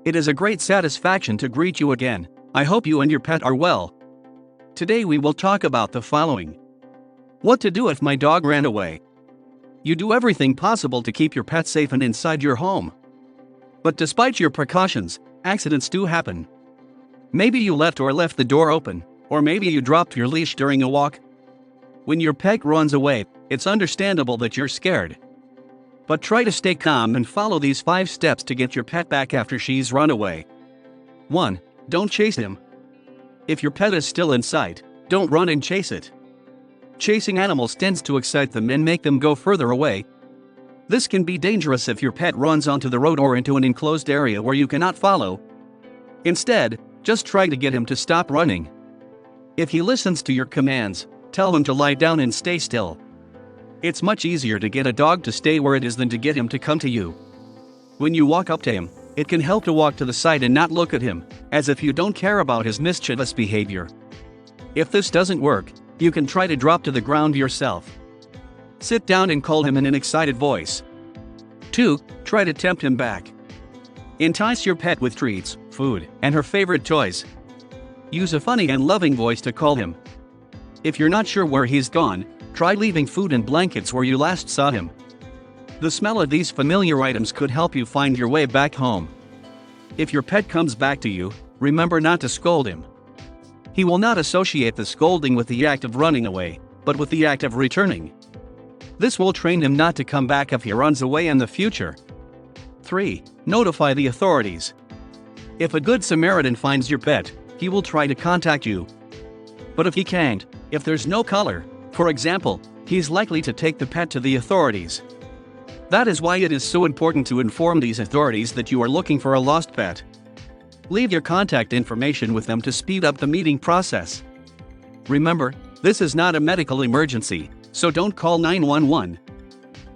It is a great satisfaction to greet you again. I hope you and your pet are well. Today we will talk about the following. What to do if my dog ran away. You do everything possible to keep your pet safe and inside your home. But despite your precautions, accidents do happen. Maybe you left the door open, or maybe you dropped your leash during a walk. When your pet runs away, it's understandable that you're scared. But try to stay calm and follow these 5 steps to get your pet back after she's run away. 1. Don't chase him. If your pet is still in sight, don't run and chase it. Chasing animals tends to excite them and make them go further away. This can be dangerous if your pet runs onto the road or into an enclosed area where you cannot follow. Instead, just try to get him to stop running. If he listens to your commands, tell him to lie down and stay still. It's much easier to get a dog to stay where it is than to get him to come to you. When you walk up to him, it can help to walk to the side and not look at him, as if you don't care about his mischievous behavior. If this doesn't work, you can try to drop to the ground yourself. Sit down and call him in an excited voice. 2. Try to tempt him back. Entice your pet with treats, food, and her favorite toys. Use a funny and loving voice to call him. If you're not sure where he's gone, try leaving food and blankets where you last saw him. The smell of these familiar items could help you find your way back home. If your pet comes back to you, remember not to scold him. He will not associate the scolding with the act of running away, but with the act of returning. This will train him not to come back if he runs away in the future. 3. Notify the authorities. If a good Samaritan finds your pet, he will try to contact you. But if he can't, if there's no color, for example, he's likely to take the pet to the authorities. That is why it is so important to inform these authorities that you are looking for a lost pet. Leave your contact information with them to speed up the meeting process. Remember, this is not a medical emergency, so don't call 911.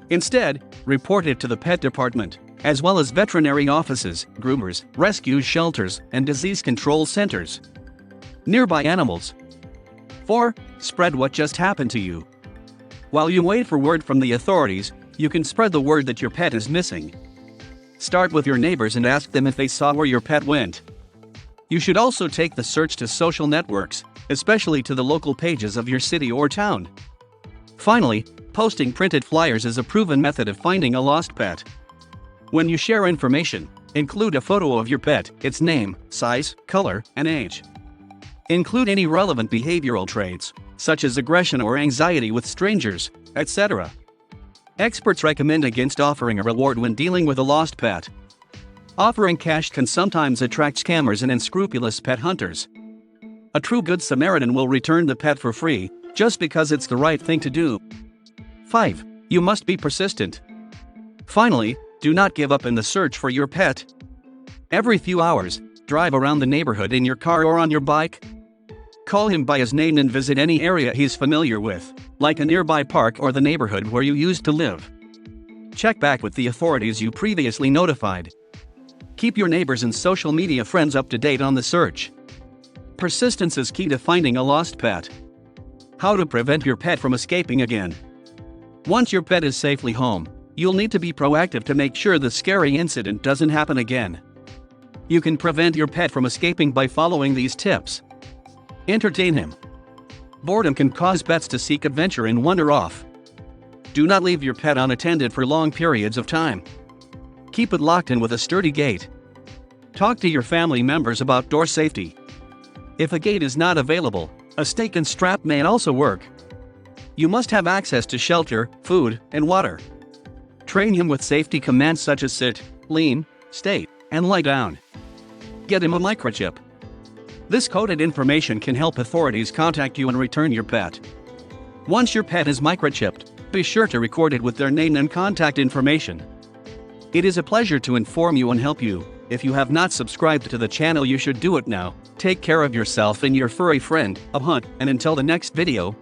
Instead, report it to the pet department, as well as veterinary offices, groomers, rescue shelters, and disease control centers. Nearby animals. 4. Spread what just happened to you. While you wait for word from the authorities, you can spread the word that your pet is missing. Start with your neighbors and ask them if they saw where your pet went. You should also take the search to social networks, especially to the local pages of your city or town. Finally, posting printed flyers is a proven method of finding a lost pet. When you share information, include a photo of your pet, its name, size, color, and age. Include any relevant behavioral traits, such as aggression or anxiety with strangers, etc. Experts recommend against offering a reward when dealing with a lost pet. Offering cash can sometimes attract scammers and unscrupulous pet hunters. A true good Samaritan will return the pet for free, just because it's the right thing to do. 5. You must be persistent. Finally, do not give up in the search for your pet. Every few hours, drive around the neighborhood in your car or on your bike. Call him by his name and visit any area he's familiar with, like a nearby park or the neighborhood where you used to live. Check back with the authorities you previously notified. Keep your neighbors and social media friends up to date on the search. Persistence is key to finding a lost pet. How to prevent your pet from escaping again. Once your pet is safely home, you'll need to be proactive to make sure the scary incident doesn't happen again. You can prevent your pet from escaping by following these tips. Entertain him. Boredom can cause pets to seek adventure and wander off. Do not leave your pet unattended for long periods of time. Keep it locked in with a sturdy gate. Talk to your family members about door safety. If a gate is not available, a stake and strap may also work. You must have access to shelter, food, and water. Train him with safety commands such as sit, lean, stay, and lie down. Get him a microchip. This coded information can help authorities contact you and return your pet. Once your pet is microchipped, be sure to record it with their name and contact information. It is a pleasure to inform you and help you. If you have not subscribed to the channel, you should do it now. Take care of yourself and your furry friend, and until the next video,